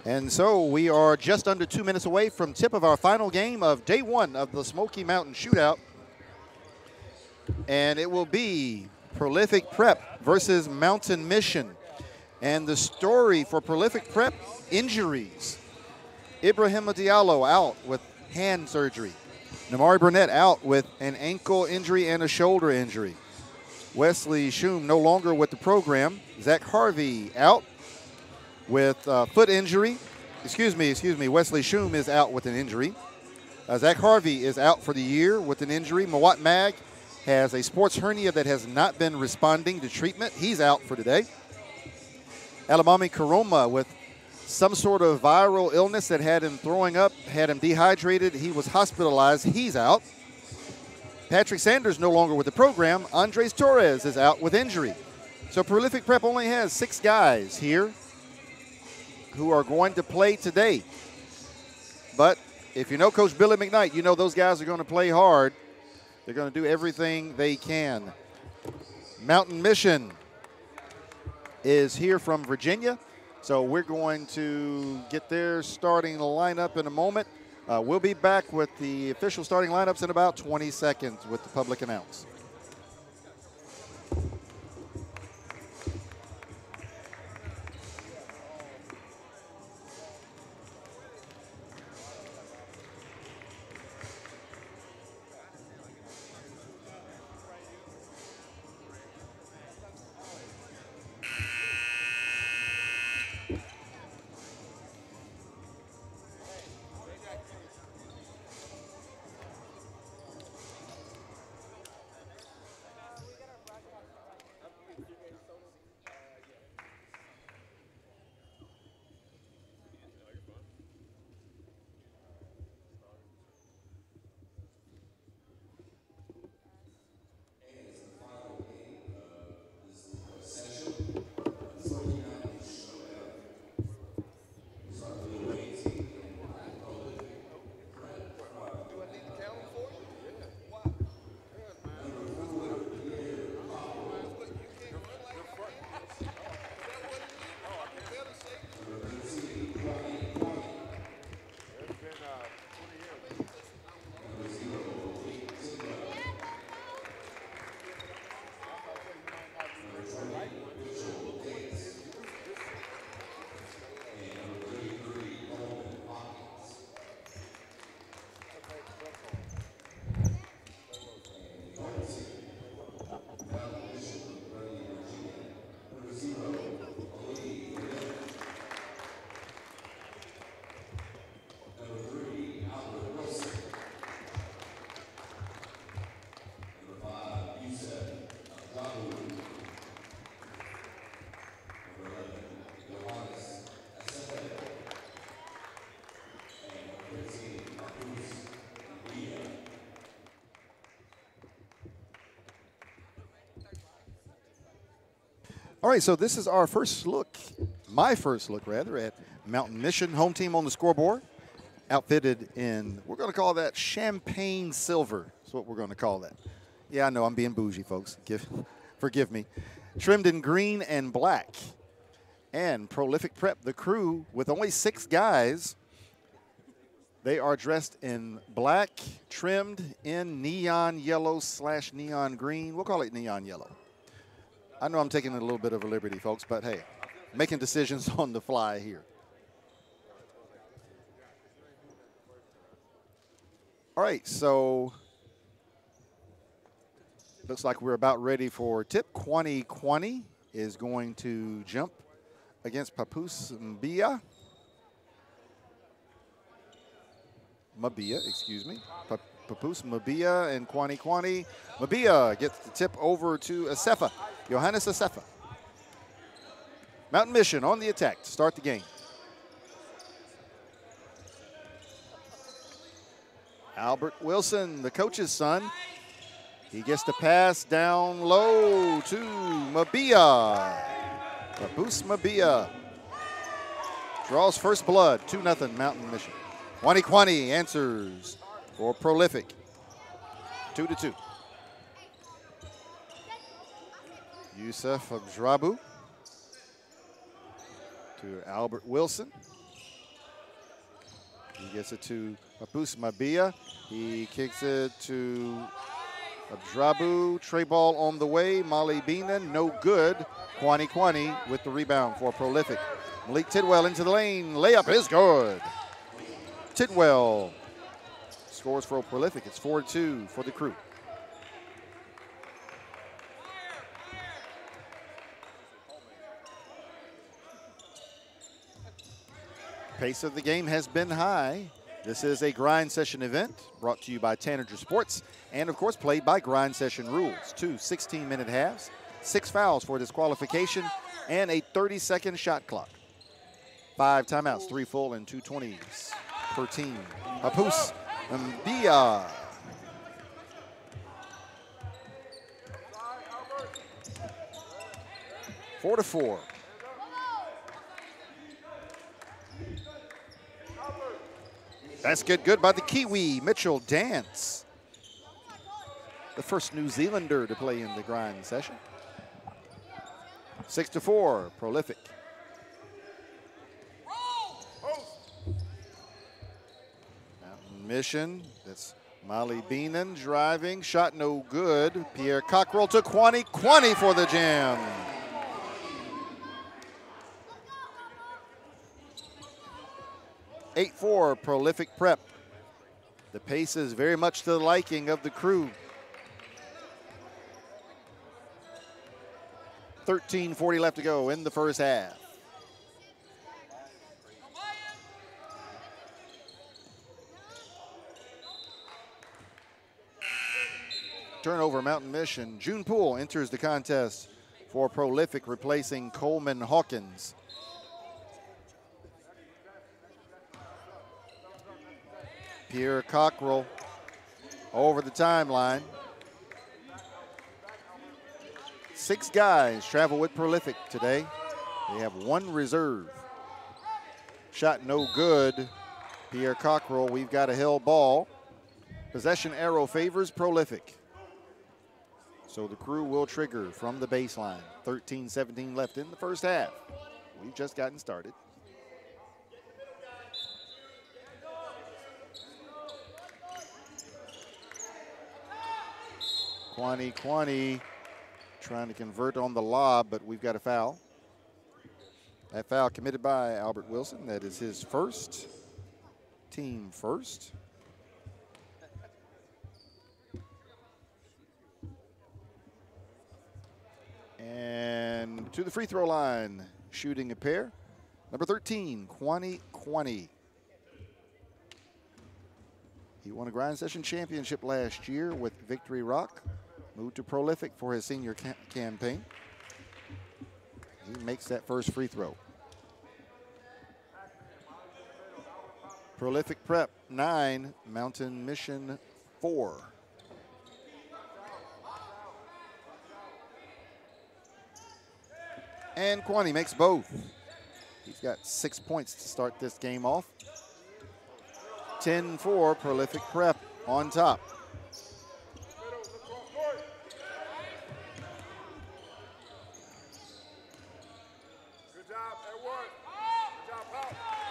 And so we are just under 2 minutes away from tip of our final game of day one of the Smoky Mountain Shootout. And it will be Prolific Prep versus Mountain Mission. And the story for Prolific Prep, injuries. Ibrahim Diallo out with hand surgery. Namari Burnett out with an ankle injury and a shoulder injury. Wesley Shum no longer with the program. Zach Harvey out with foot injury. Excuse me. Wesley Shum is out with an injury. Zach Harvey is out for the year with an injury. Mawat Mag has a sports hernia that has not been responding to treatment. He's out for today. Alamami Karoma with some sort of viral illness that had him throwing up, had him dehydrated. He was hospitalized. He's out. Patrick Sanders no longer with the program. Andres Torres is out with injury. So Prolific Prep only has 6 guys here who are going to play today. But if you know Coach Billy McKnight, you know those guys are going to play hard. They're going to do everything they can. Mountain Mission is here from Virginia. So we're going to get their starting lineup in a moment. We'll be back with the official starting lineups in about 20 seconds with the public announce. All right, so this is our first look, my first look rather, at Mountain Mission, home team on the scoreboard, outfitted in, we're going to call that champagne silver. That's what we're going to call that. Yeah, I know, I'm being bougie, folks. Forgive me. Trimmed in green and black. And Prolific Prep, the crew, with only 6 guys, they are dressed in black, trimmed in neon yellow / neon green. We'll call it neon yellow. I know I'm taking a little bit of a liberty, folks, but hey, making decisions on the fly here. All right, so looks like we're about ready for tip. Kwani is going to jump against Papoose Mabia. Papoose Mabia and Kwani. Mabia gets the tip over to Asefa. Johannes Asefa. Mountain Mission on the attack to start the game. Albert Wilson, the coach's son. He gets the pass down low to Mabia. Papoose Mabia draws first blood, 2-0 Mountain Mission. Kwani answers for Prolific, 2-2. Yusuf Abdrabu to Albert Wilson. He gets it to Papus Mabia. He kicks it to Abdrabu. Tray ball on the way. Mali Beanan, no good. Kwani with the rebound for Prolific. Malik Tidwell into the lane. Layup is good. Tidwell scores for Prolific. It's 4-2 for the Crew. Pace of the game has been high. This is a grind session event brought to you by Tanager Sports and, of course, played by grind session rules. 2 16-minute halves, 6 fouls for disqualification, and a 30-second shot clock. 5 timeouts, 3 full and 2 20s per team. Papus Mbia. Four to 4. Basket good by the Kiwi, Mitchell Dance. The first New Zealander to play in the grind session. 6 to 4, Prolific. Mountain Mission, that's Molly Beenan driving, shot no good. Pierre Cockrell to Kwani for the jam. Eight 4, Prolific Prep. The pace is very much to the liking of the Crew. 13:40 left to go in the first half. Turnover, Mountain Mission. June Poole enters the contest for Prolific, replacing Coleman Hawkins. Pierre Cockrell over the timeline. 6 guys travel with Prolific today. They have 1 reserve. Shot no good. Pierre Cockrell, we've got a held ball. Possession arrow favors Prolific. So the Crew will trigger from the baseline. 13:17 left in the first half. We've just gotten started. Kwani trying to convert on the lob, but we've got a foul. That foul committed by Albert Wilson. That is his first, team first. And to the free throw line, shooting a pair. Number 13, Kwani. He won a grind session championship last year with Victory Rock. Moved to Prolific for his senior campaign. He makes that first free throw. Prolific Prep 9, Mountain Mission 4. And Kwani makes both. He's got 6 points to start this game off. 10-4, Prolific Prep on top.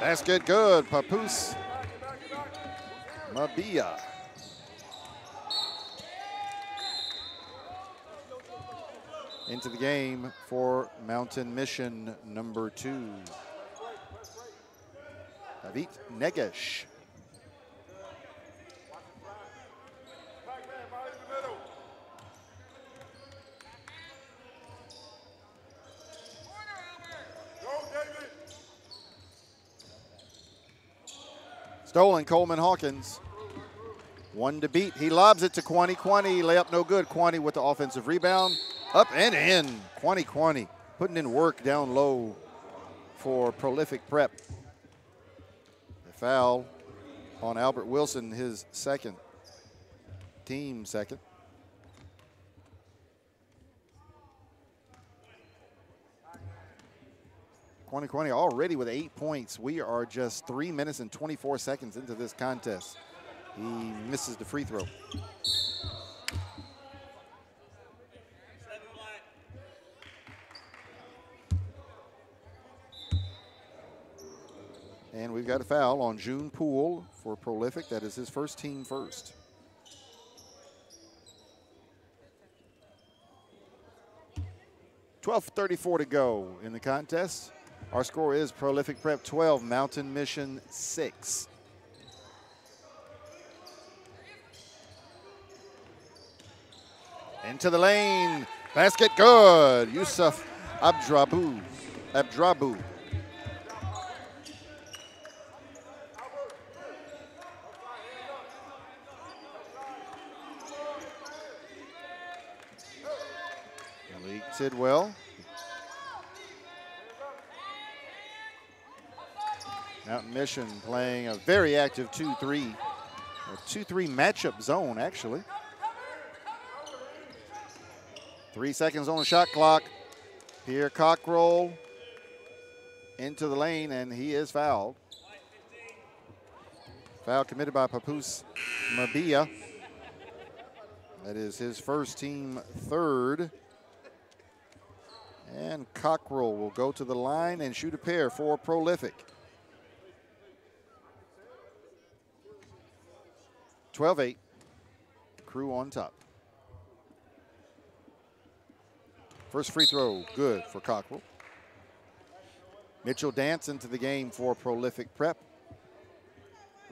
Basket good, Papus Mabia. Into the game for Mountain Mission number 2. Avit Negesh. Stolen, Coleman Hawkins. 1 to beat. He lobs it to Kwani. Layup no good. Kwani with the offensive rebound. Up and in. Kwani putting in work down low for Prolific Prep. The foul on Albert Wilson, his second. Team second. Kwani already with 8 points. We are just 3 minutes and 24 seconds into this contest. He misses the free throw. And we've got a foul on June Poole for Prolific. That is his first team first. .12:34 to go in the contest. Our score is Prolific Prep 12, Mountain Mission 6. Into the lane, basket good. Yusuf Abdrabu. Malik Tidwell. Mountain Mission playing a very active 2-3. A 2-3 matchup zone, actually. 3 seconds on the shot clock. Pierre Cockrell into the lane, and he is fouled. Foul committed by Papoose Mabia. That is his first team third. And Cockrell will go to the line and shoot a pair for Prolific. 12-8. Crew on top. First free throw, good for Cockrell. Mitchell Dance into the game for Prolific Prep.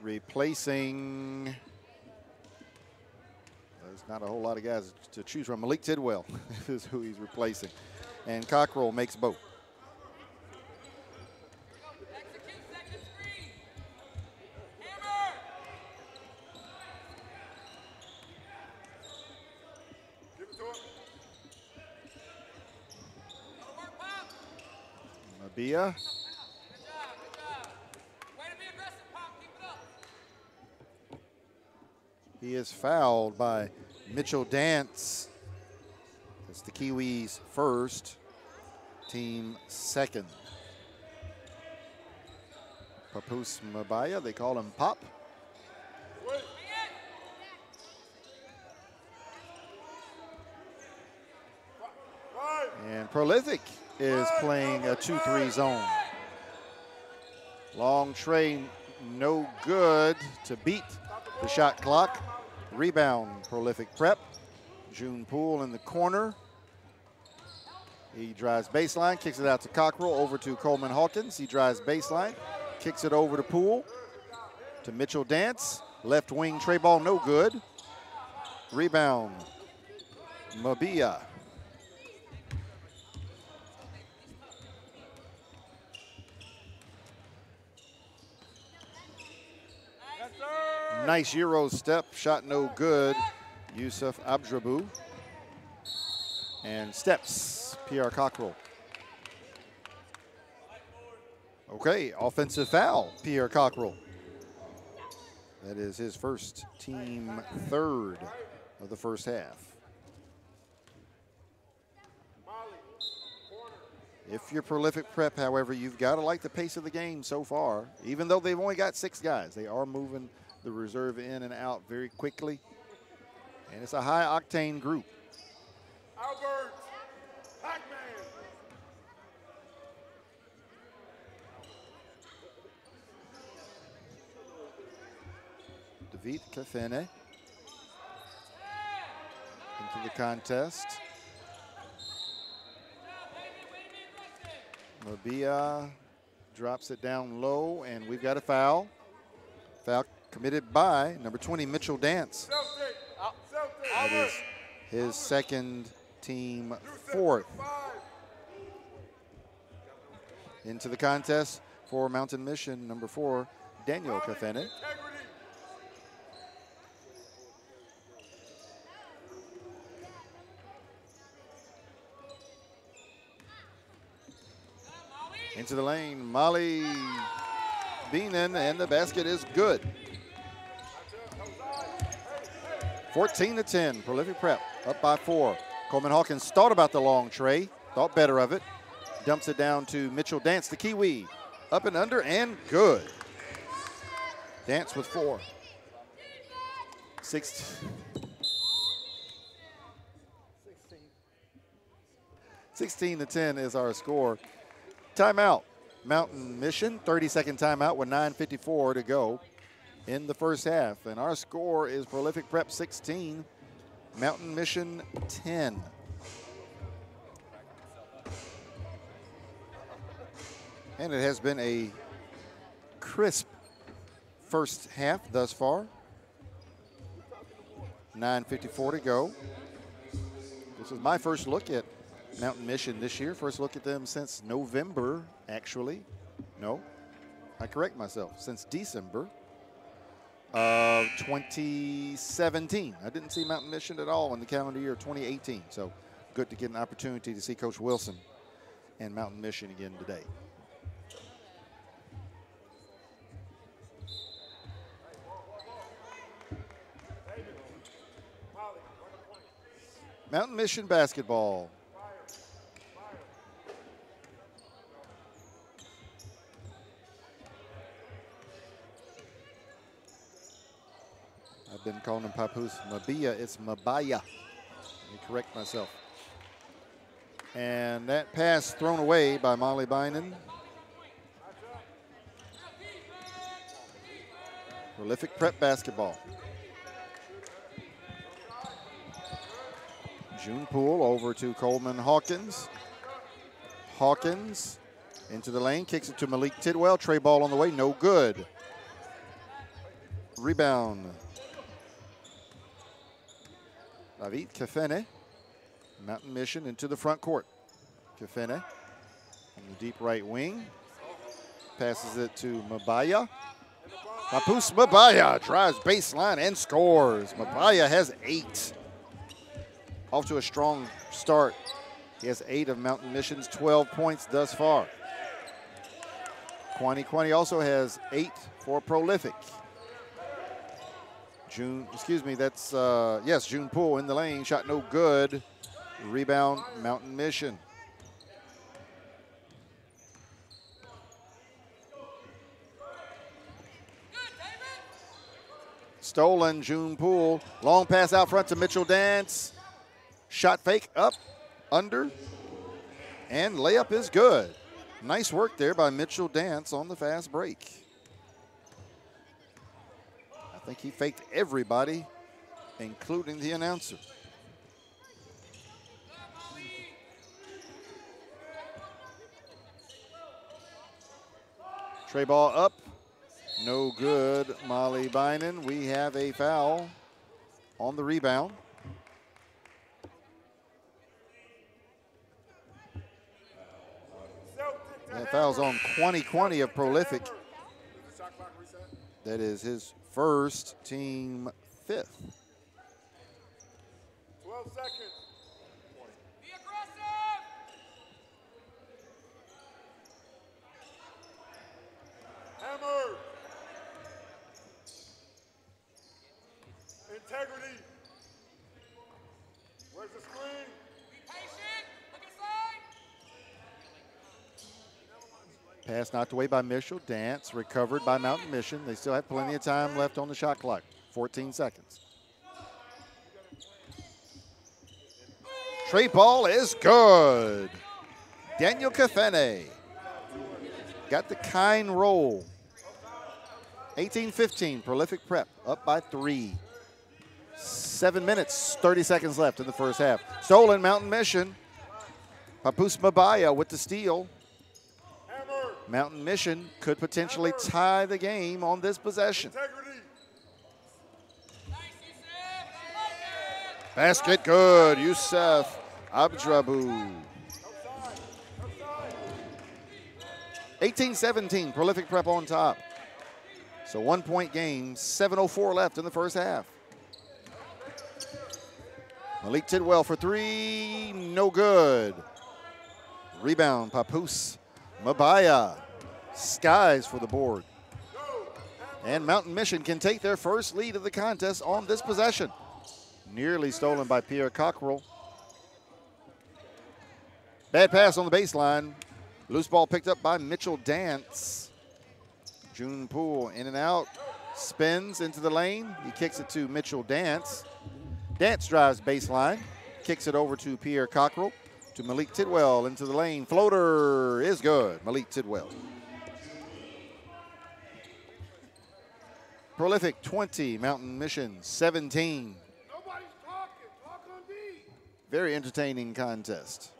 Replacing, there's not a whole lot of guys to choose from. Malik Tidwell is who he's replacing. And Cockrell makes both. Mabia. He is fouled by Mitchell Dance. That's the Kiwis' first, team second. Papoose Mabaya, they call him Pop. And Prolific is playing a 2-3 zone. Long tray, no good to beat the shot clock. Rebound, Prolific Prep. June Poole in the corner. He drives baseline, kicks it out to Cockrell, over to Coleman Hawkins. He drives baseline, kicks it over to Poole, to Mitchell Dance. Left wing tray ball, no good. Rebound, Mabia. Nice Euro step, shot no good. Yusuf Abdrabu. And steps, Pierre Cockrell. Okay, offensive foul, Pierre Cockrell. That is his first, team third of the first half. If you're Prolific Prep, however, you've got to like the pace of the game so far. Even though they've only got 6 guys, they are moving the reserve in and out very quickly. And it's a high-octane group. Albert, Pac-Man. David Kafene into the contest. Mabia drops it down low, and we've got a foul. Foul committed by number 20, Mitchell Dance. That is his second, team fourth. Into the contest for Mountain Mission, number 4, Daniel Kafene. Into the lane, Molly Beenan, and the basket is good. 14-10, Prolific Prep, up by 4. Coleman Hawkins thought about the long tray, thought better of it. Dumps it down to Mitchell Dance, the Kiwi. Up and under, and good. Dance with 4. 16-10 is our score. Timeout. Mountain Mission. 30-second timeout with 9:54 to go in the first half. And our score is Prolific Prep 16, Mountain Mission 10. And it has been a crisp first half thus far. 9:54 to go. This is my first look at Mountain Mission this year. First look at them since November, actually. No, I correct myself. Since December of 2017. I didn't see Mountain Mission at all in the calendar year of 2018. So good to get an opportunity to see Coach Wilson and Mountain Mission again today. Mountain Mission basketball. I've been calling him Papoose Mabia. It's Mabaya. Let me correct myself. And that pass thrown away by Molly Bynum. Prolific Prep basketball. June Poole over to Coleman Hawkins. Hawkins into the lane, kicks it to Malik Tidwell. Tray ball on the way, no good. Rebound. David Kefene. Mountain Mission into the front court. Kefene on the deep right wing. Passes it to Mabaya. Papoose Mabaya drives baseline and scores. Mabaya has 8. Off to a strong start. He has 8 of Mountain Mission's 12 points thus far. Kwani also has 8 for Prolific. June Poole in the lane, shot no good. Rebound, Mountain Mission. Stolen, June Poole. Long pass out front to Mitchell Dance. Shot fake, up, under, and layup is good. Nice work there by Mitchell Dance on the fast break. I think he faked everybody, including the announcer. Tray ball up, no good, Molly Bynum. We have a foul on the rebound. That foul's on Kwani of Prolific. That is his first, team 5th. 12 seconds. Be aggressive. Hammer. Integrity. Where's the screen? Be patient. Look inside. Pass knocked away by Mitchell Dance, recovered by Mountain Mission. They still have plenty of time left on the shot clock, 14 seconds. Tray ball is good. Daniel Kefene got the kind roll. 18-15, Prolific Prep, up by 3. 7 minutes, 30 seconds left in the first half. Stolen, Mountain Mission. Papoose Mabaya with the steal. Mountain Mission could potentially tie the game on this possession. Basket good, Youssef Abdrabu. 18-17, Prolific Prep on top. So 1 point game, 7:04 left in the first half. Malik Tidwell for 3, no good. Rebound, Papoose Mabaya. Skies for the board. And Mountain Mission can take their first lead of the contest on this possession. Nearly stolen by Pierre Cockrell. Bad pass on the baseline. Loose ball picked up by Mitchell Dance. June Poole in and out. Spins into the lane. He kicks it to Mitchell Dance. Dance drives baseline. Kicks it over to Pierre Cockrell. to Malik Tidwell into the lane. Floater is good. Malik Tidwell. Prolific 20, Mountain Mission 17. Nobody's talking. Talk on D. Very entertaining contest.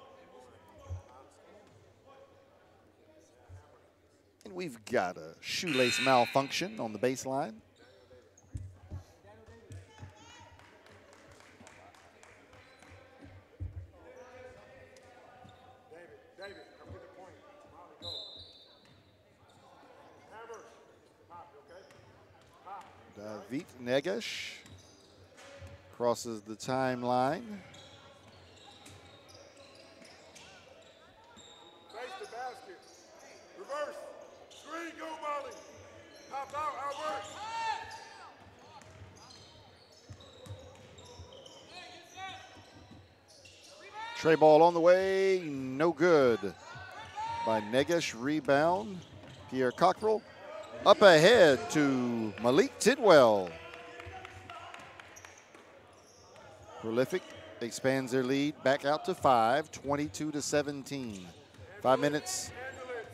And we've got a shoelace malfunction on the baseline. David, come get the point. Molly, go. Hammer. Pop, you okay? Pop. David Negesh crosses the timeline. Face the basket. Reverse. Screen, go, Molly. Pop out, Albert. Tray ball on the way, no good. By Negesh, rebound. Pierre Cockrell up ahead to Malik Tidwell. Prolific expands their lead back out to 5, 22-17. 5 minutes,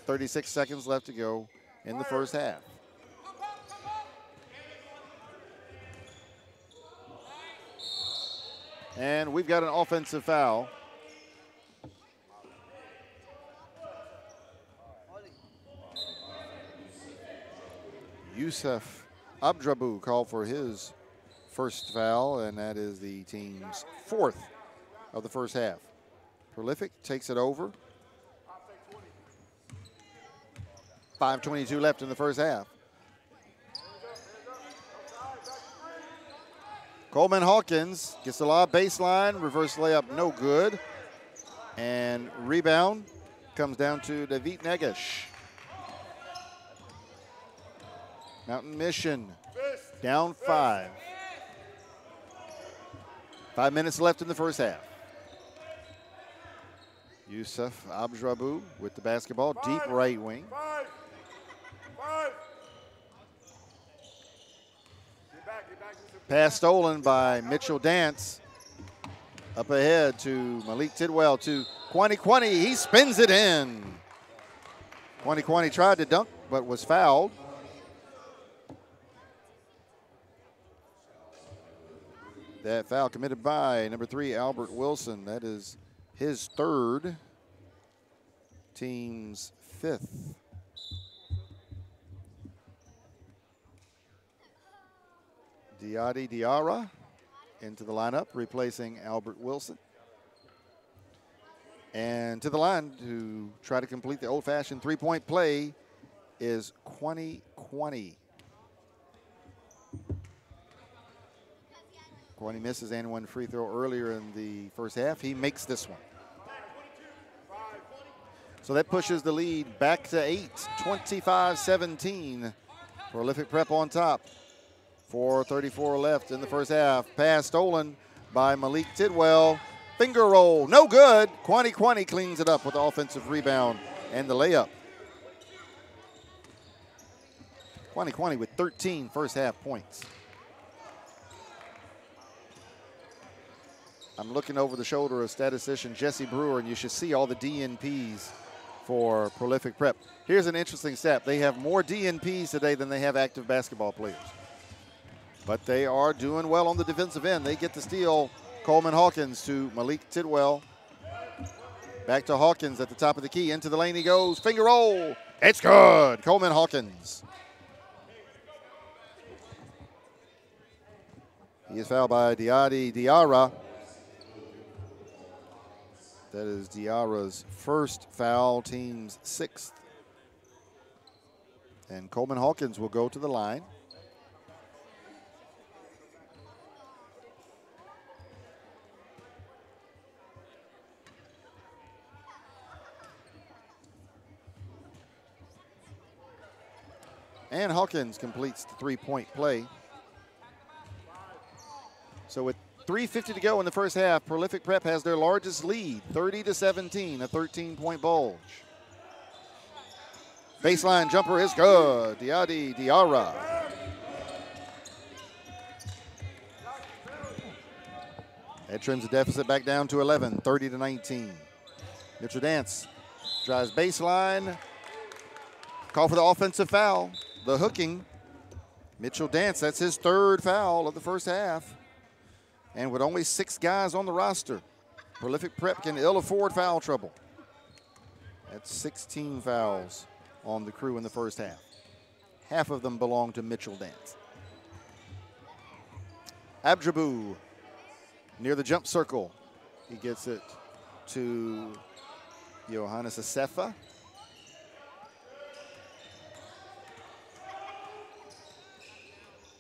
36 seconds left to go in the first half. And we've got an offensive foul. Yusuf Abdrabu called for his first foul, and that is the team's 4th of the first half. Prolific takes it over. 5:22 left in the first half. Coleman Hawkins gets the lob baseline, reverse layup, no good. And rebound comes down to David Negesh. Mountain Mission down 5. 5 minutes left in the first half. Yusuf Abdrabu with the basketball, deep right wing. 5. Get back. Pass stolen by Mitchell Dance. Up ahead to Malik Tidwell to Kwani. He spins it in. Kwani tried to dunk but was fouled. That foul committed by number 3, Albert Wilson. That is his 3rd, team's 5th. Diarra into the lineup, replacing Albert Wilson. And to the line to try to complete the old-fashioned three-point play is Kwani. Kwani misses and one free throw earlier in the first half. He makes this one. So that pushes the lead back to 8, 25-17. Prolific Prep on top. 4:34 left in the first half. Pass stolen by Malik Tidwell. Finger roll, no good. Kwani cleans it up with the offensive rebound and the layup. Kwani with 13 first half points. I'm looking over the shoulder of statistician Jesse Brewer, and you should see all the DNPs for Prolific Prep. Here's an interesting stat. They have more DNPs today than they have active basketball players. But they are doing well on the defensive end. They get the steal. Coleman Hawkins to Malik Tidwell. Back to Hawkins at the top of the key. Into the lane he goes. Finger roll. It's good. Coleman Hawkins. He is fouled by Diarra. That is Diarra's first foul, team's 6th. And Coleman Hawkins will go to the line. And Hawkins completes the three-point play. So with 3:50 to go in the first half, Prolific Prep has their largest lead, 30-17, a 13-point bulge. Baseline jumper is good. Diarra. That trims the deficit back down to 11, 30-19. Mitchell Dance drives baseline. Call for the offensive foul. The hooking. Mitchell Dance, that's his third foul of the first half. And with only 6 guys on the roster, Prolific Prep can ill afford foul trouble. That's 16 fouls on the crew in the first half. Half of them belong to Mitchell Dance. Abdrabu near the jump circle. He gets it to Johannes Asefa.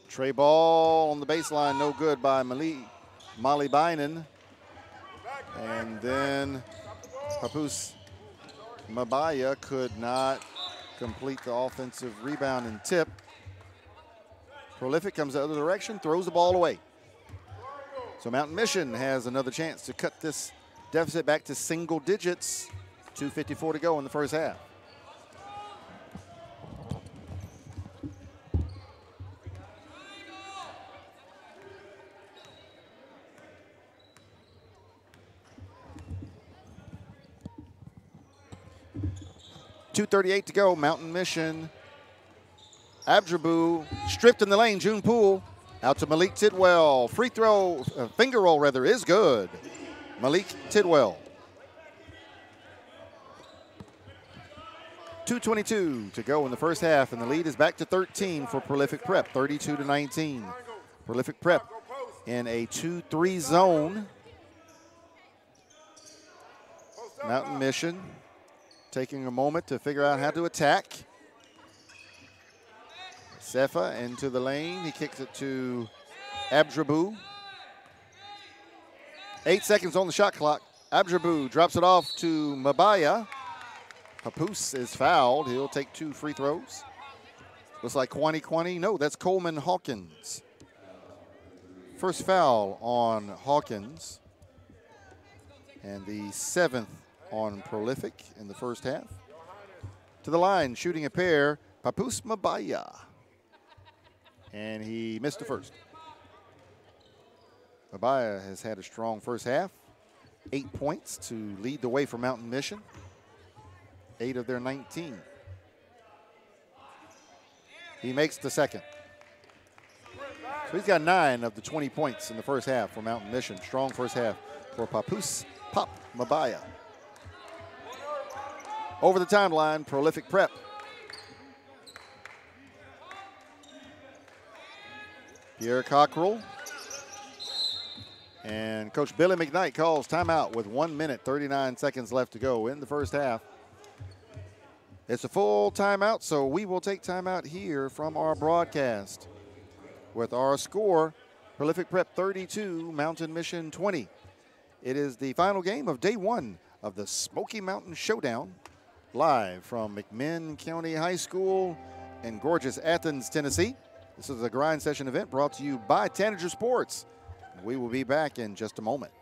Tray ball on the baseline, no good by Mali Binen. And then Papus Mabaya could not complete the offensive rebound and tip. Prolific comes the other direction, throws the ball away. So Mountain Mission has another chance to cut this deficit back to single digits. 2:54 to go in the first half. .238 to go, Mountain Mission. Abdrabu stripped in the lane, June Poole. Out to Malik Tidwell. Free throw, finger roll rather, is good. Malik Tidwell. 2:22 to go in the first half, and the lead is back to 13 for Prolific Prep, 32-19. Prolific Prep in a 2-3 zone. Mountain Mission taking a moment to figure out how to attack. Sefa into the lane. He kicks it to Abdrabu. 8 seconds on the shot clock. Abdrabu drops it off to Mabaya. Papus is fouled. He'll take 2 free throws. Looks like Kwani. No, that's Coleman Hawkins. First foul on Hawkins. And the 7th on Prolific in the first half. To the line, shooting a pair, Papus Mabaya. And he missed the first. Mabaya has had a strong first half. 8 points to lead the way for Mountain Mission. 8 of their 19. He makes the second. So he's got 9 of the 20 points in the first half for Mountain Mission. Strong first half for Papus Mabaya. Over the timeline, Prolific Prep. Pierre Cockrell. And Coach Billy McKnight calls timeout with 1 minute, 39 seconds left to go in the first half. It's a full timeout, so we will take timeout here from our broadcast with our score, Prolific Prep 32, Mountain Mission 20. It is the final game of day 1 of the Smoky Mountain Showdown, live from McMinn County High School in gorgeous Athens, Tennessee. This is a grind session event brought to you by Tanager Sports. We will be back in just a moment.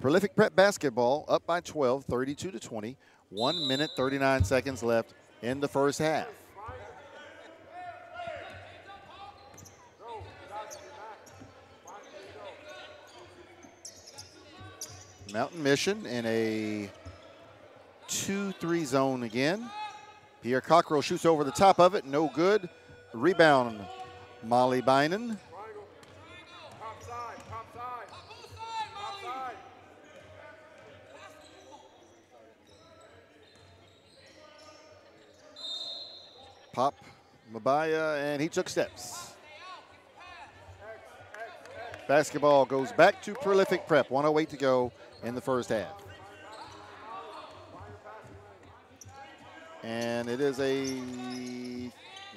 Prolific Prep basketball up by 12, 32-20. 1 minute, 39 seconds left in the first half. Mountain Mission in a 2-3 zone again. Pierre Cockrell shoots over the top of it, no good. Rebound, Molly Binen. Pop Mabaya, and he took steps. Basketball goes back to Prolific Prep. 1:08 to go in the first half. And it is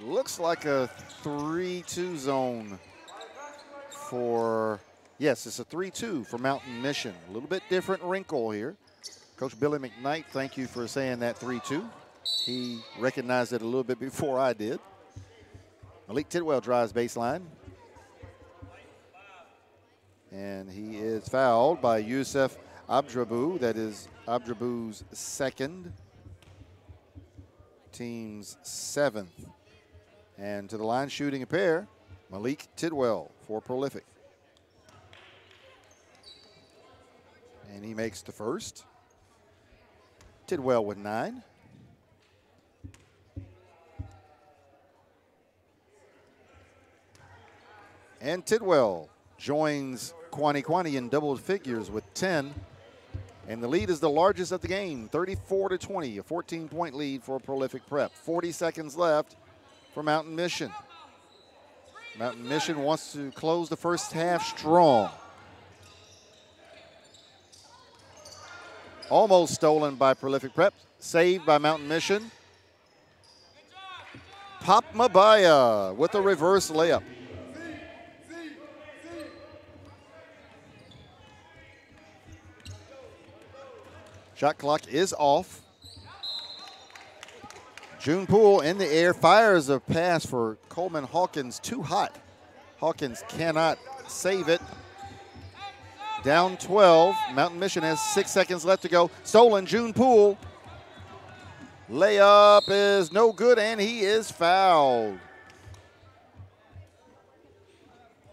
looks like a 3-2 zone for, yes, it's a 3-2 for Mountain Mission. A little bit different wrinkle here. Coach Billy McKnight, thank you for saying that 3-2. He recognized it a little bit before I did. Malik Tidwell drives baseline. And he is fouled by Yusuf Abdrabu. That is Abdrabu's second, team's 7th. And to the line shooting a pair, Malik Tidwell for Prolific. And he makes the first. Tidwell with 9. And Tidwell joins Kwani in double figures with 10. And the lead is the largest of the game, 34-20, a 14-point lead for Prolific Prep. 40 seconds left for Mountain Mission. Mountain Mission wants to close the first half strong. Almost stolen by Prolific Prep, saved by Mountain Mission. Pop Mabaya with a reverse layup. Shot clock is off. June Poole in the air, fires a pass for Coleman Hawkins, too hot. Hawkins cannot save it. Down 12, Mountain Mission has 6 seconds left to go. Stolen, June Poole. Layup is no good, and he is fouled.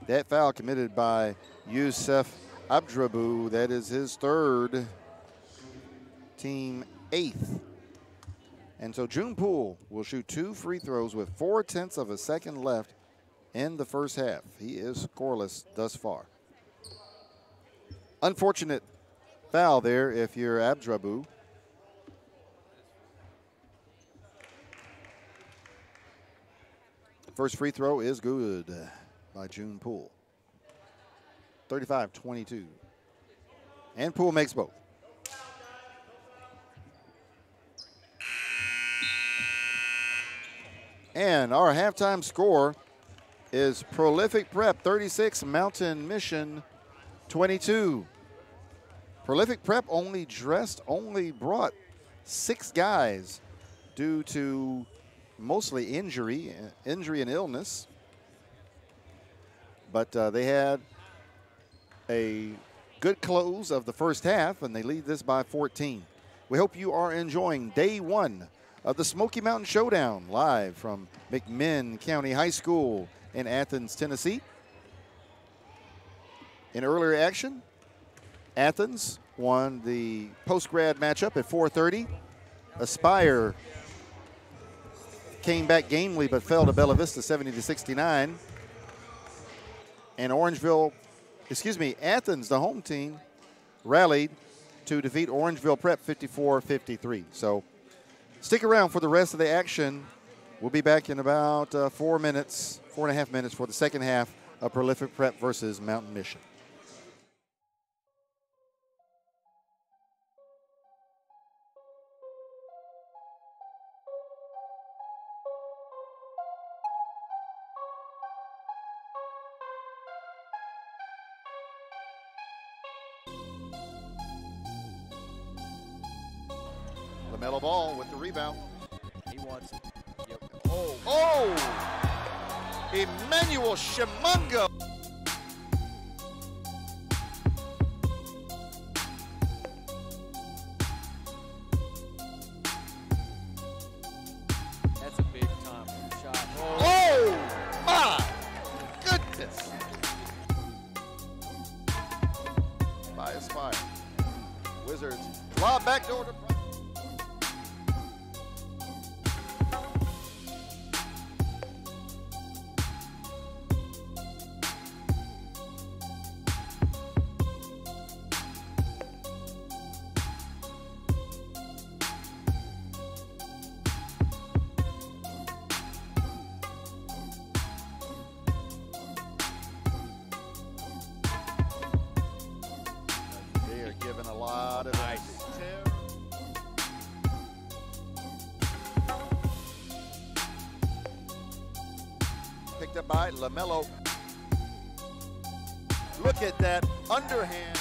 That foul committed by Yusuf Abdrabu. That is his 3rd, team 8th. And so June Poole will shoot 2 free throws with 0.4 of a second left in the first half. He is scoreless thus far. Unfortunate foul there if you're Abdrabu. First free throw is good by June Poole. 35-22. And Poole makes both. And our halftime score is Prolific Prep 36, Mountain Mission 22. Prolific Prep only brought 6 guys due to mostly injury and illness. But they had a good close of the first half, and they lead this by 14. We hope you are enjoying day 1 of the Smoky Mountain Showdown, live from McMinn County High School in Athens, Tennessee. In earlier action, Athens won the post-grad matchup at 4:30. Aspire came back gamely but fell to Bella Vista 70-69. And Athens, the home team, rallied to defeat Orangeville Prep 54-53. So stick around for the rest of the action. We'll be back in about 4.5 minutes for the second half of Prolific Prep versus Mountain Mission. LaMelo Ball with the rebound. He wants it. Yep. Oh! Emmanuel Shimungo. That's a big time shot. Oh, my goodness. By Aspire. Wizards. Lob back door to picked up by LaMelo. Look at that underhand.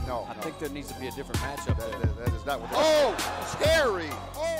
No, I think there needs to be a different matchup there. that is not what. Oh, scary! Oh.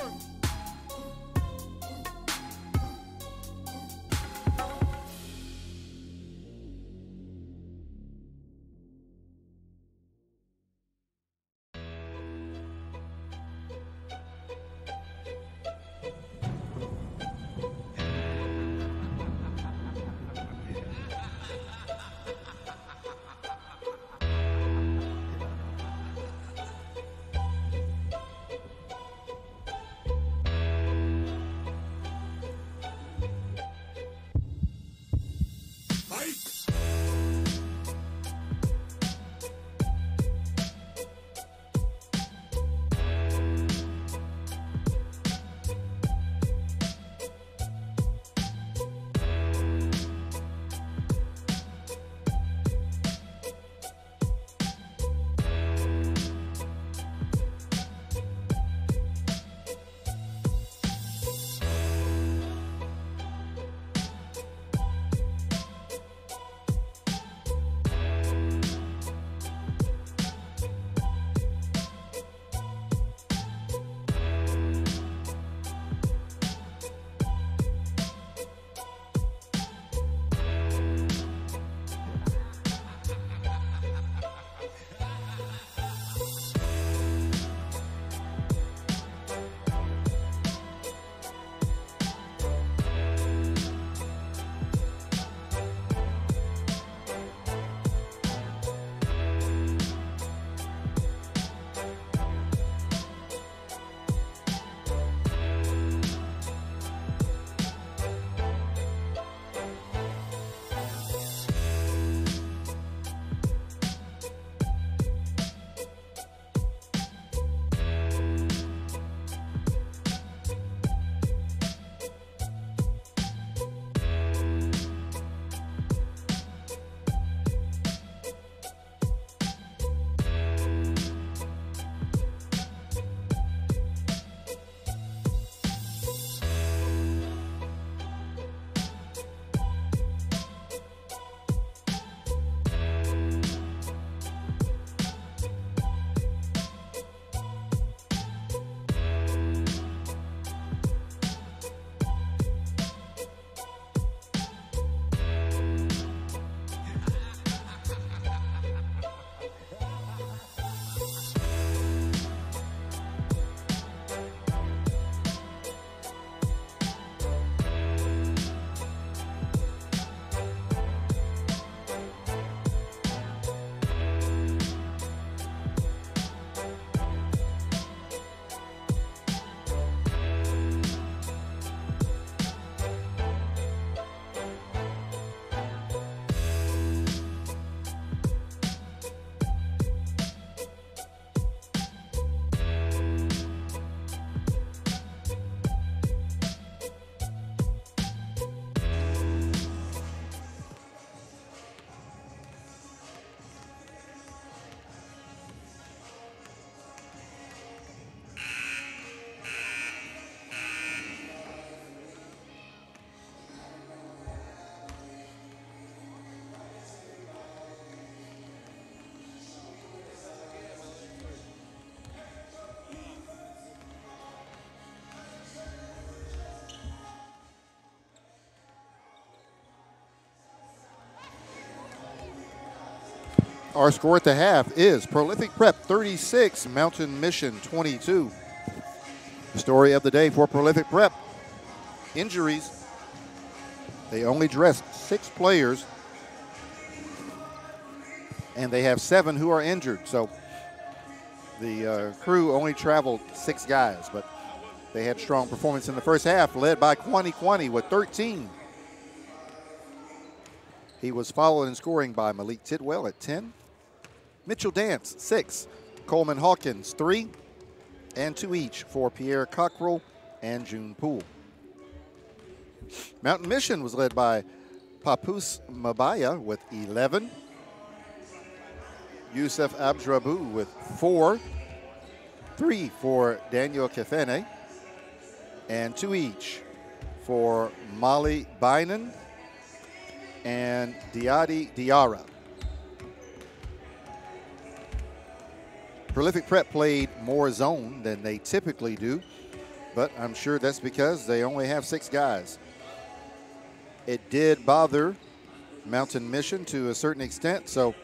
Our score at the half is Prolific Prep 36, Mountain Mission 22. The story of the day for Prolific Prep: injuries. They only dressed 6 players, and they have 7 who are injured. So the crew only traveled 6 guys, but they had strong performance in the first half, led by Kwani with 13. He was followed in scoring by Malik Tidwell at 10. Mitchell Dance, 6. Coleman Hawkins, 3. And 2 each for Pierre Cockrell and June Poole. Mountain Mission was led by Papus Mabaya with 11. Youssef Abdrabou with 4. 3 for Daniel Kefene. And 2 each for Molly Bynum and Diadi Diarra. Prolific Prep played more zone than they typically do, but I'm sure that's because they only have 6 guys. It did bother Mountain Mission to a certain extent, so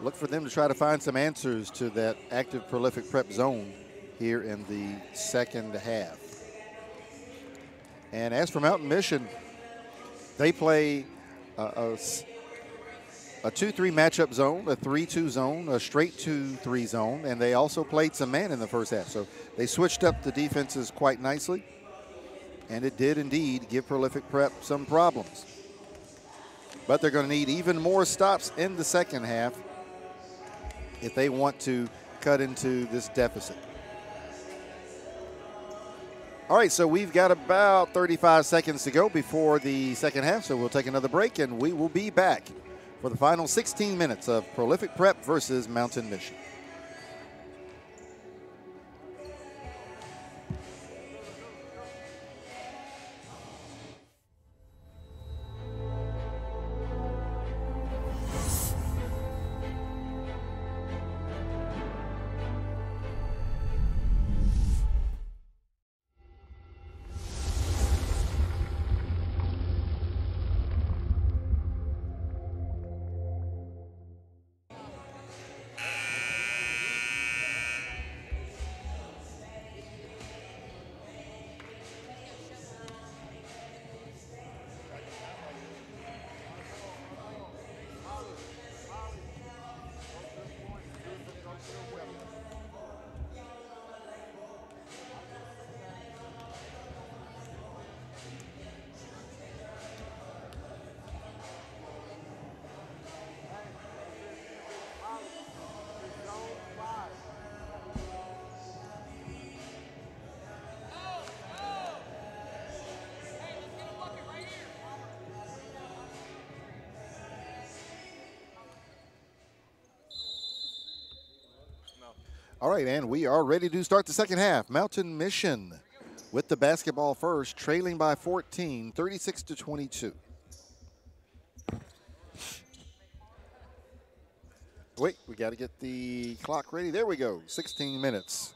look for them to try to find some answers to that active Prolific Prep zone here in the second half. And as for Mountain Mission, they play a 2-3 matchup zone, a 3-2 zone, a straight 2-3 zone, and they also played some man in the first half. So they switched up the defenses quite nicely, and it did indeed give Prolific Prep some problems. But they're going to need even more stops in the second half if they want to cut into this deficit. All right, so we've got about 35 seconds to go before the second half, so we'll take another break, and we will be back for the final 16 minutes of Prolific Prep versus Mountain Mission. All right, and we are ready to start the second half. Mountain Mission with the basketball first, trailing by 14, 36-22. Wait, we got to get the clock ready. There we go, 16 minutes.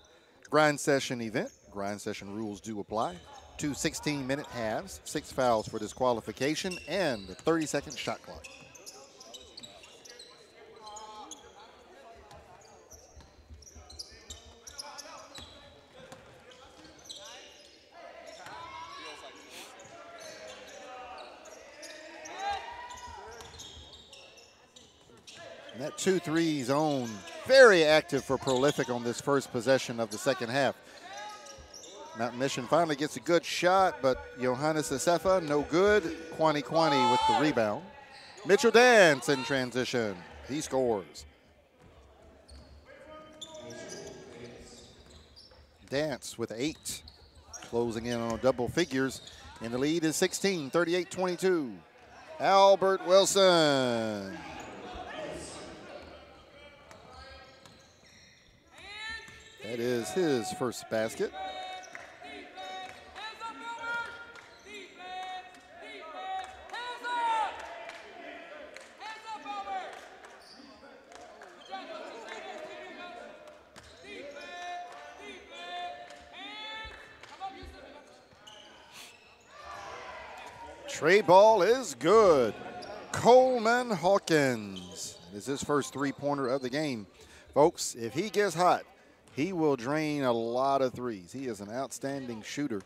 Grind session event. Grind session rules do apply. 2 16-minute halves, 6 fouls for disqualification, and a 30-second shot clock. And that 2-3 zone, very active for Prolific on this first possession of the second half. Mountain Mission finally gets a good shot, but Johannes Asefa, no good. Kwani Kwani with the rebound. Mitchell Dance in transition. He scores. Dance with 8, closing in on double figures. And the lead is 16, 38-22. Albert Wilson. That is his first basket. Trey ball is good. Coleman Hawkins. This is his first three-pointer of the game. Folks, if he gets hot, he will drain a lot of threes. He is an outstanding shooter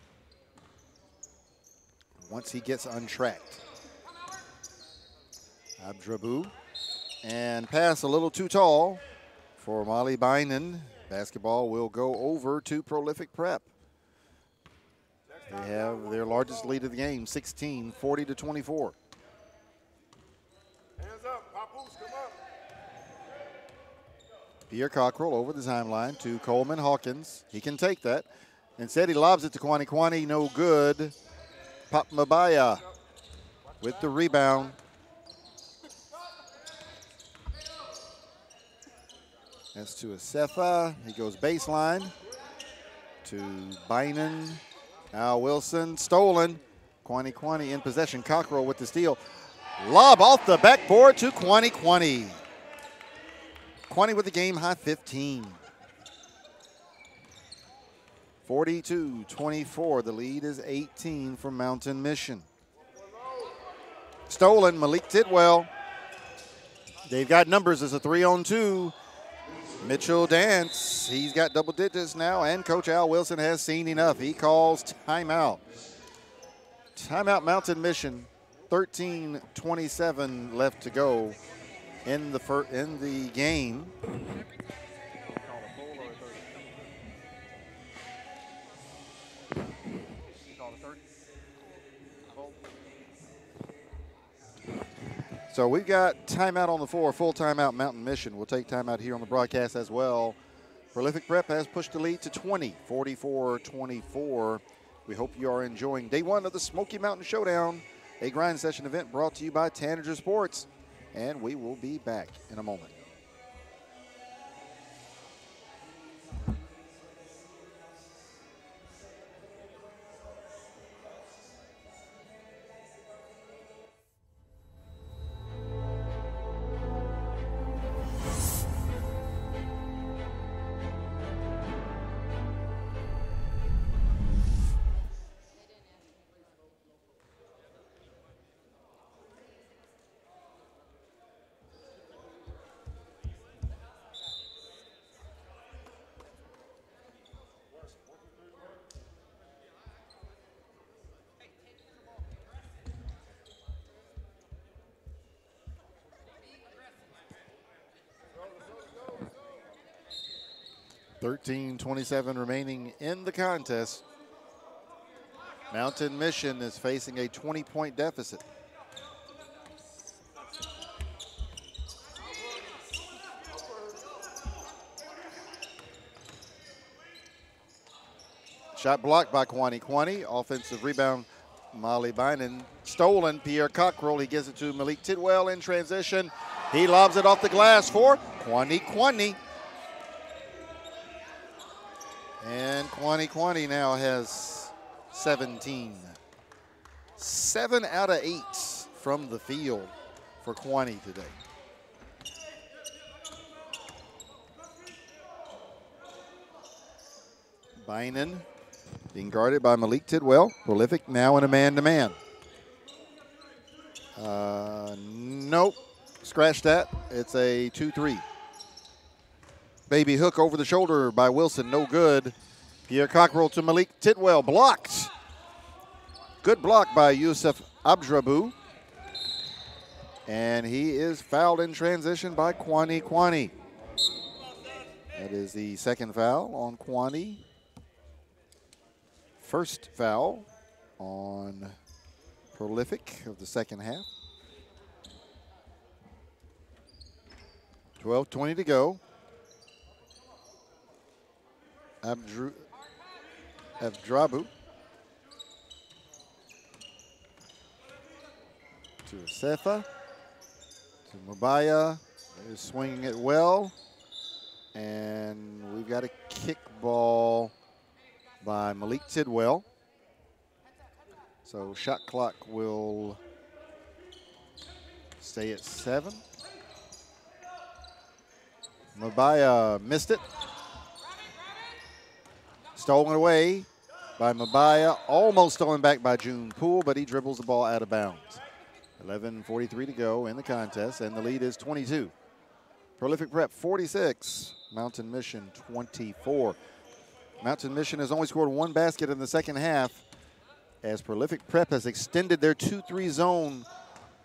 once he gets untracked. Abdrabou, and pass a little too tall for Molly Bynum. Basketball will go over to Prolific Prep. They have their largest lead of the game, 16, 40-24. Hands up, Papoose, come up. Pierre Cockrell over the timeline to Coleman Hawkins. He can take that. Instead, he lobs it to Kwani Kwani, no good. Pop Mabaya with the rebound. That's to Asefa. He goes baseline to Bynum. Al Wilson, stolen. Kwani in possession. Cockrell with the steal. Lob off the backboard to Kwani. Kwani with the game high 15. 42-24. The lead is 18 for Mountain Mission. Stolen, Malik Tidwell. They've got numbers as a 3-on-2. Mitchell Dance, he's got double digits now, and Coach Al Wilson has seen enough. He calls timeout. Timeout Mountain Mission, 13:27 left to go in the game. So we've got timeout on the floor, full timeout Mountain Mission. We'll take timeout here on the broadcast as well. Prolific Prep has pushed the lead to 20, 44-24. We hope you are enjoying day one of the Smoky Mountain Showdown, a grind session event brought to you by Tanager Sports. And we will be back in a moment. .27 remaining in the contest. Mountain Mission is facing a 20-point deficit. Shot blocked by Kwani. Offensive rebound, Molly Bynum. Stolen, Pierre Cockrell. He gives it to Malik Tidwell in transition. He lobs it off the glass for Kwani. And Kwani now has 17. 7 out of 8 from the field for Kwani today. Bynum being guarded by Malik Tidwell. Prolific now in a man-to-man. Nope. Scratch that. It's a 2-3. Baby hook over the shoulder by Wilson. No good. Pierre Cockrell to Malik Tidwell. Blocked. Good block by Yusuf Abdrabu. And he is fouled in transition by Kwani. That is the second foul on Kwani. First foul on Prolific of the second half. 12:20 to go. Abdrabu to Sefa, to Mabaya, is swinging it well, and we've got a kick ball by Malik Tidwell. So shot clock will stay at 7. Mabaya missed it. Stolen away by Mabaya, almost stolen back by June Poole, but he dribbles the ball out of bounds. 11:43 to go in the contest, and the lead is 22. Prolific Prep 46, Mountain Mission 24. Mountain Mission has only scored 1 basket in the second half, as Prolific Prep has extended their 2-3 zone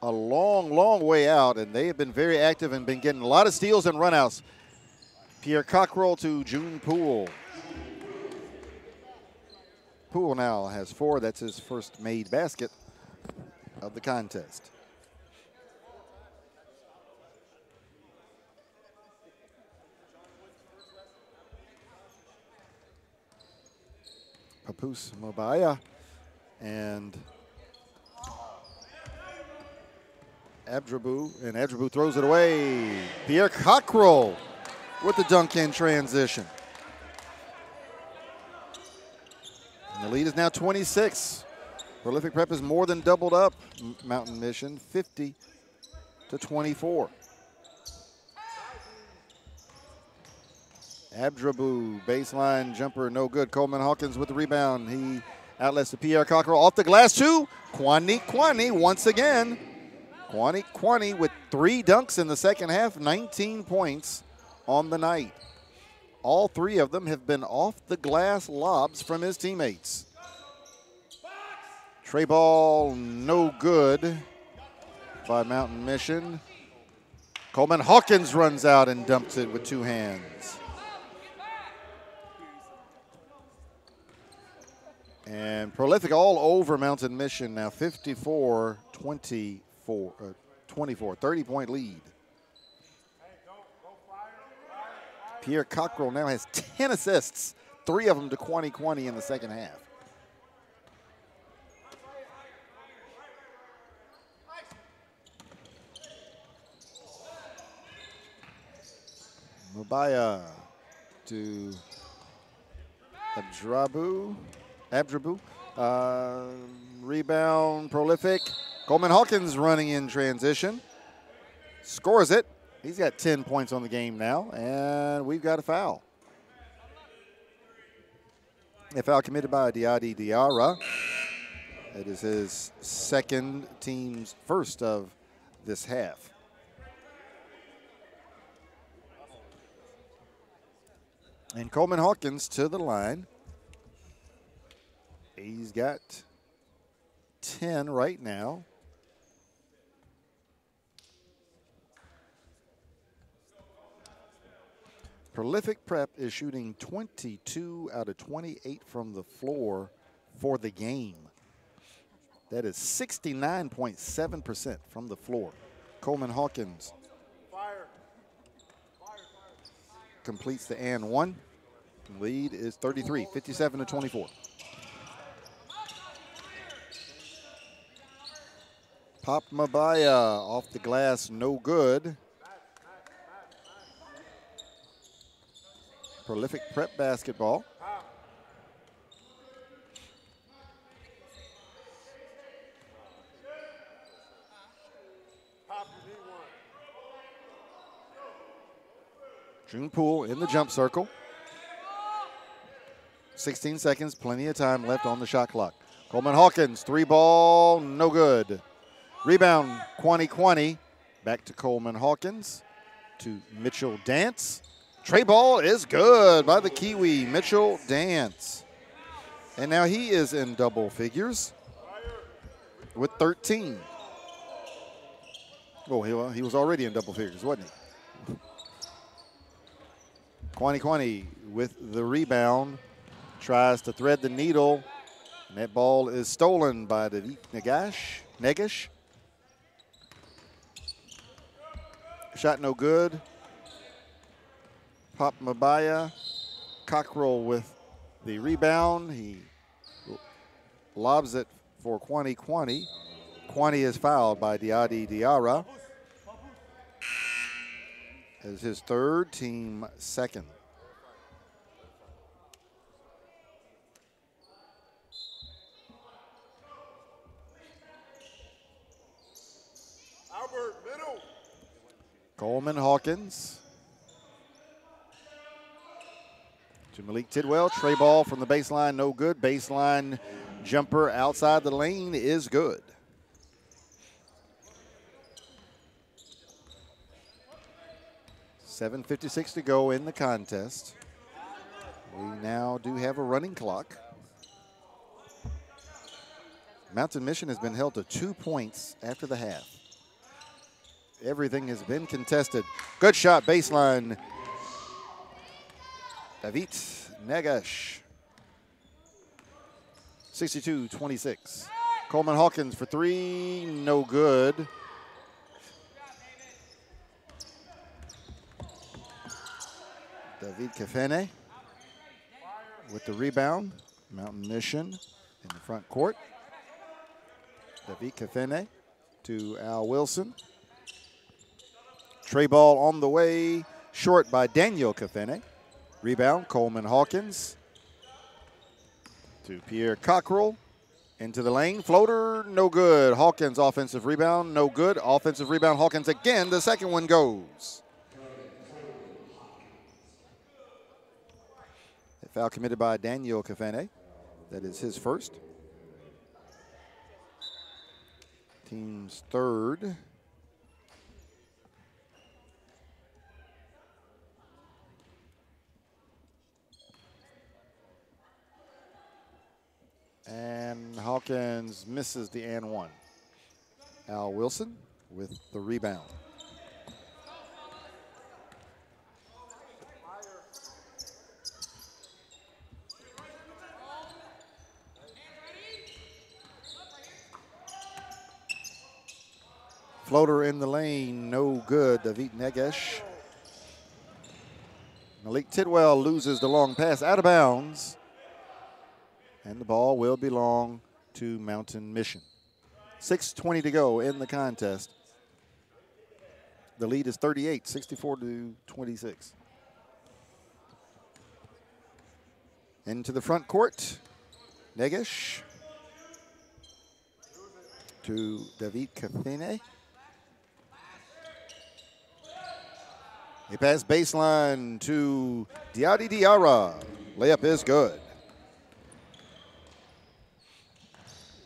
a long way out, and they have been very active and been getting a lot of steals and runouts. Pierre Cockrell to June Poole. Poole now has 4. That's his first made basket of the contest. Papoose Mabaya and Abdrabu, and Abdrabu throws it away. Pierre Cockrell with the dunk in transition. And the lead is now 26. Prolific Prep is more than doubled up Mountain Mission, 50-24. Abdrabu, baseline jumper, no good. Coleman Hawkins with the rebound. He outlets to Pierre Cockrell off the glass too. Kwani once again. Kwani with 3 dunks in the second half, 19 points on the night. All 3 of them have been off the glass lobs from his teammates. Tray ball, no good by Mountain Mission. Coleman Hawkins runs out and dumps it with 2 hands. And Prolific all over Mountain Mission now, 54-24, 30-point lead. Pierre Cockrell now has 10 assists, 3 of them to Kwani in the second half. Mabaya to Abdrabu. Rebound, Prolific. Coleman Hawkins running in transition. Scores it. He's got 10 points on the game now, and we've got a foul. A foul committed by Diadi Diarra. It is his second, team's first of this half. And Coleman Hawkins to the line. He's got 10 right now. Prolific Prep is shooting 22 out of 28 from the floor for the game. That is 69.7% from the floor. Coleman Hawkins completes the and one. Lead is 33, 57-24. Pop Mabaya off the glass, no good. Prolific Prep basketball. June Poole in the jump circle. 16 seconds, plenty of time left on the shot clock. Coleman Hawkins, 3 ball, no good. Rebound, Kwani. Back to Coleman Hawkins, to Mitchell Dance. Tray ball is good by the Kiwi, Mitchell Dance. And now he is in double figures with 13. Oh, he was already in double figures, wasn't he? Kwani with the rebound, tries to thread the needle, and that ball is stolen by the Negash. Shot no good. Pop Mabaya, Cockrell with the rebound. He lobs it for Kwani. Kwani is fouled by Diadi Diarra. As his third, team second. Albert, middle. Coleman Hawkins to Malik Tidwell. Tray ball from the baseline, no good. Baseline jumper outside the lane is good. .756 to go in the contest. We now do have a running clock. Mountain Mission has been held to 2 points after the half. Everything has been contested. Good shot, baseline. David Negash. 62-26. Coleman Hawkins for 3, no good. David Kafene with the rebound. Mountain Mission in the front court. David Kafene to Al Wilson. Tray ball on the way. short by Daniel Kafene. Rebound, Coleman Hawkins. To Pierre Cockrell. Into the lane, floater, no good. Hawkins offensive rebound, no good. Offensive rebound, Hawkins again. The second one goes. A foul committed by Daniel Kafene. That is his first. Team's third. And Hawkins misses the and one. Al Wilson with the rebound. Floater in the lane, no good. David Negesh. Malik Tidwell loses the long pass out of bounds. And the ball will belong to Mountain Mission. 6:20 to go in the contest. The lead is 38, 64-26. Into the front court. Negesh to David Kafene. A pass baseline to Diadi Diarra. Layup is good.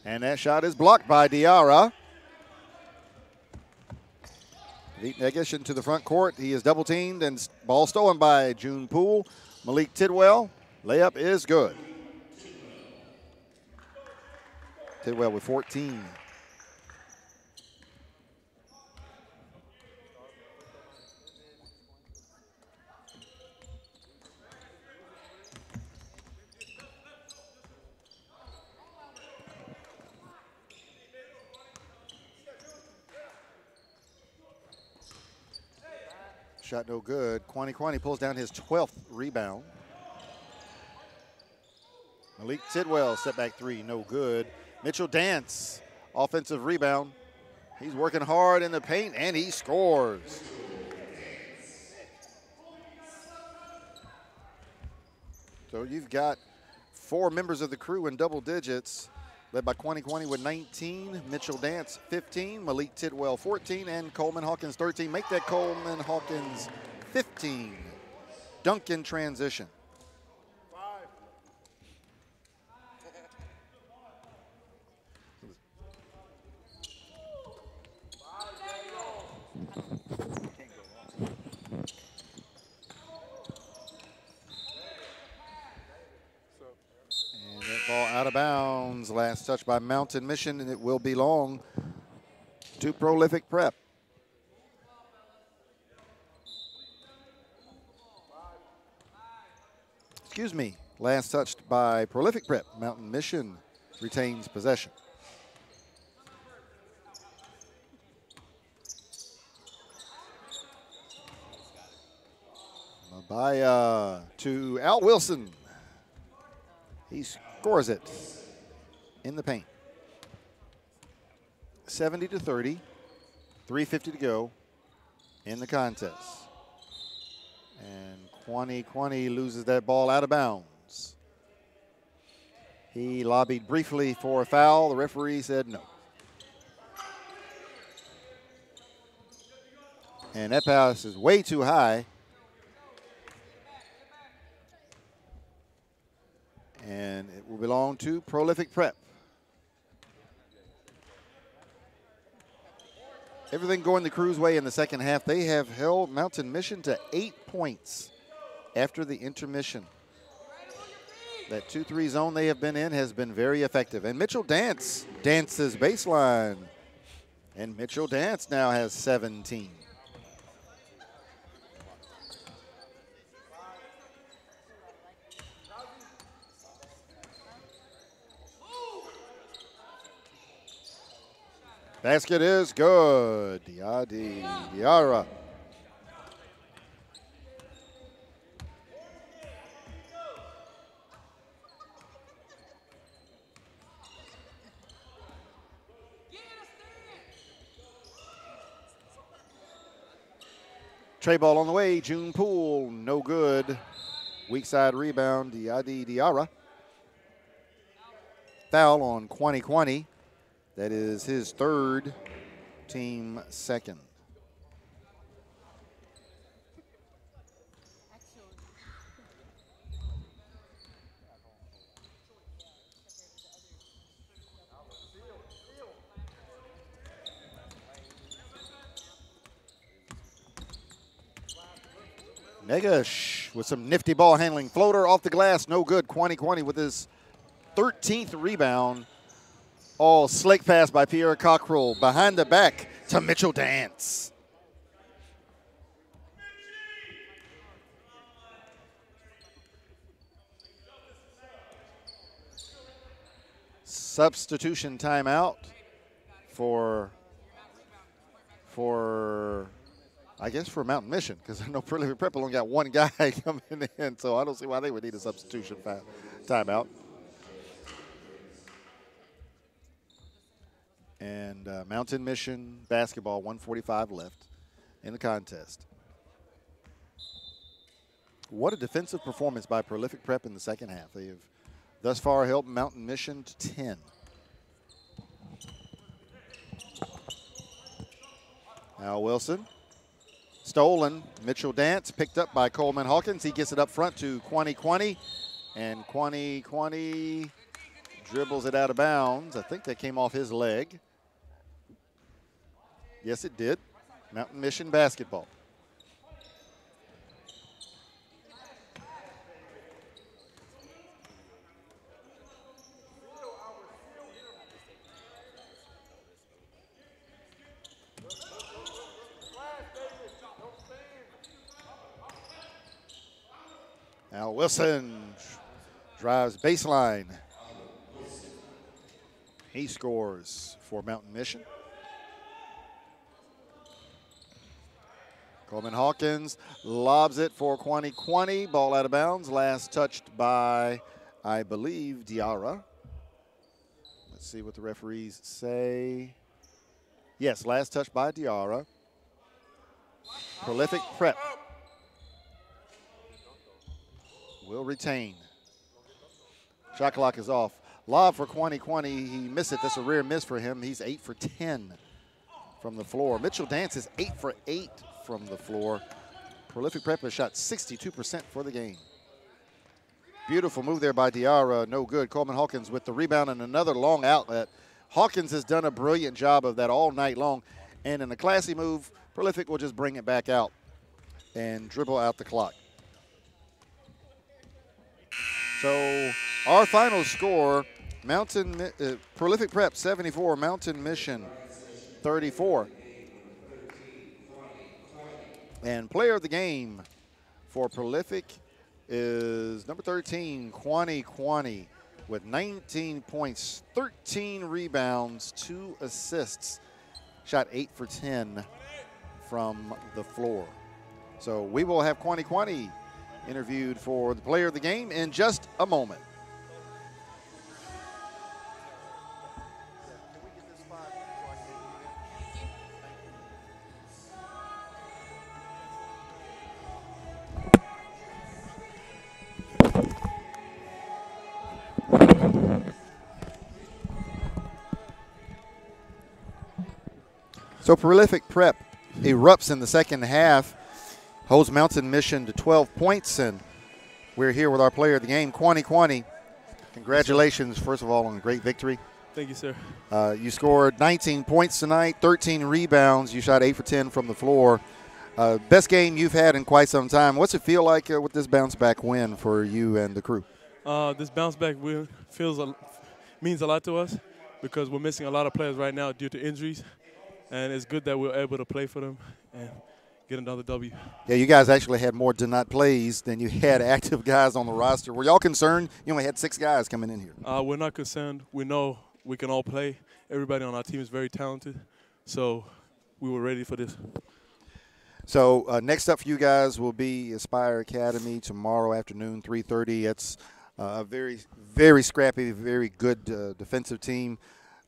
And that shot is blocked by Diarra. David Negesh into the front court. He is double teamed and ball stolen by June Poole. Malik Tidwell. Layup is good. Tidwell with 14. Shot no good. Kwani pulls down his 12th rebound. Malik Tidwell, step back three, no good. Mitchell Dance, offensive rebound. He's working hard in the paint and he scores. So you've got four members of the crew in double digits, led by Kwani with 19, Mitchell Dance 15, Malik Tidwell 14, and Coleman Hawkins 13. Make that Coleman Hawkins 15. Dunk in transition. Ball out of bounds. Last touch by Mountain Mission, and it will belong to Prolific Prep. Excuse me. Last touched by Prolific Prep. Mountain Mission retains possession. Mabaya to Al Wilson. He scores it in the paint. 70-30, 3:50 to go in the contest. And Kwani loses that ball out of bounds. He lobbied briefly for a foul. The referee said no. And that pass is way too high. And it will belong to Prolific Prep. Everything going the Crew's way in the second half. They have held Mountain Mission to 8 points after the intermission. That 2-3 zone they have been in has been very effective. And Mitchell Dance dances baseline. And Mitchell Dance now has 17. Basket is good. Diadi Diarra. Tray ball on the way. June Poole, no good. Weak side rebound, Diadi Diarra. Foul on Kwani. That is his third, team second. Negash with some nifty ball handling. Floater off the glass, no good. Kwani with his 13th rebound. All slick pass by Pierre Cockrell. Behind the back to Mitchell Dance. Substitution timeout for I guess for Mountain Mission, because I know Prolific Prep only got one guy coming in, so I don't see why they would need a substitution timeout. And Mountain Mission basketball, 1:45 left in the contest. What a defensive performance by Prolific Prep in the second half. They have thus far held Mountain Mission to 10. Al Wilson. Stolen. Mitchell Dance picked up by Coleman Hawkins. He gets it up front to Kwani. And Kwani dribbles it out of bounds. I think that came off his leg. Yes, it did. Mountain Mission basketball. Al Wilson drives baseline. He scores for Mountain Mission. Coleman Hawkins lobs it for Kwani. Ball out of bounds. Last touched by, I believe, Diarra. Let's see what the referees say. Yes, last touch by Diarra. Prolific Prep will retain. Shot clock is off. Lob for Kwani. He missed it. That's a rare miss for him. He's 8 for 10 from the floor. Mitchell Dance is 8 for 8 from the floor. Prolific Prep has shot 62% for the game. Beautiful move there by Diarra. No good. Coleman Hawkins with the rebound and another long outlet. Hawkins has done a brilliant job of that all night long. And in a classy move, Prolific will just bring it back out and dribble out the clock. So our final score, Prolific Prep 74, Mountain Mission 34. And player of the game for Prolific is number 13, Kwani, with 19 points, 13 rebounds, 2 assists. Shot 8 for 10 from the floor. So we will have Kwani interviewed for the player of the game in just a moment. So Prolific Prep erupts in the second half, holds Mountain Mission to 12 points, and we're here with our player of the game, Kwani. Congratulations, first of all, on a great victory. Thank you, sir. You scored 19 points tonight, 13 rebounds. You shot 8 for 10 from the floor. Best game you've had in quite some time. What's it feel like with this bounce-back win for you and the crew? This bounce-back win means a lot to us because we're missing a lot of players right now due to injuries, and it's good that we're able to play for them and get another W. Yeah, you guys actually had more did-not plays than you had active guys on the roster. Were y'all concerned? You only had 6 guys coming in here. We're not concerned. We know we can all play. Everybody on our team is very talented, so we were ready for this. So next up for you guys will be Aspire Academy tomorrow afternoon, 3:30. It's a very, very scrappy, very good defensive team.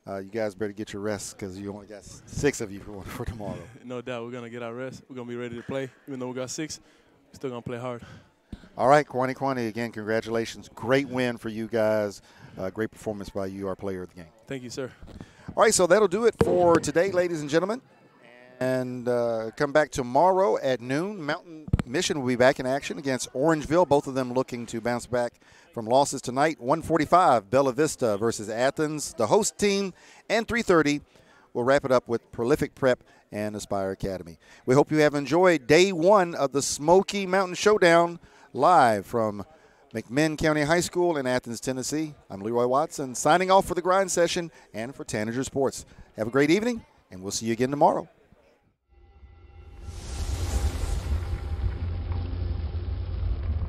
You guys better get your rest because you only got 6 of you for tomorrow. No doubt, we're going to get our rest. We're going to be ready to play. Even though we got 6, we're still going to play hard. All right, Kwani, again, congratulations. Great win for you guys. Great performance by you, our player of the game. Thank you, sir. All right, so that'll do it for today, ladies and gentlemen. And come back tomorrow at noon. Mountain Mission will be back in action against Orangeville, both of them looking to bounce back from losses tonight. 1:45, Bella Vista versus Athens, the host team, and 3:30. We'll wrap it up with Prolific Prep and Aspire Academy. We hope you have enjoyed day 1 of the Smoky Mountain Showdown live from McMinn County High School in Athens, Tennessee. I'm Leroy Watson signing off for the grind session and for Tanager Sports. Have a great evening, and we'll see you again tomorrow.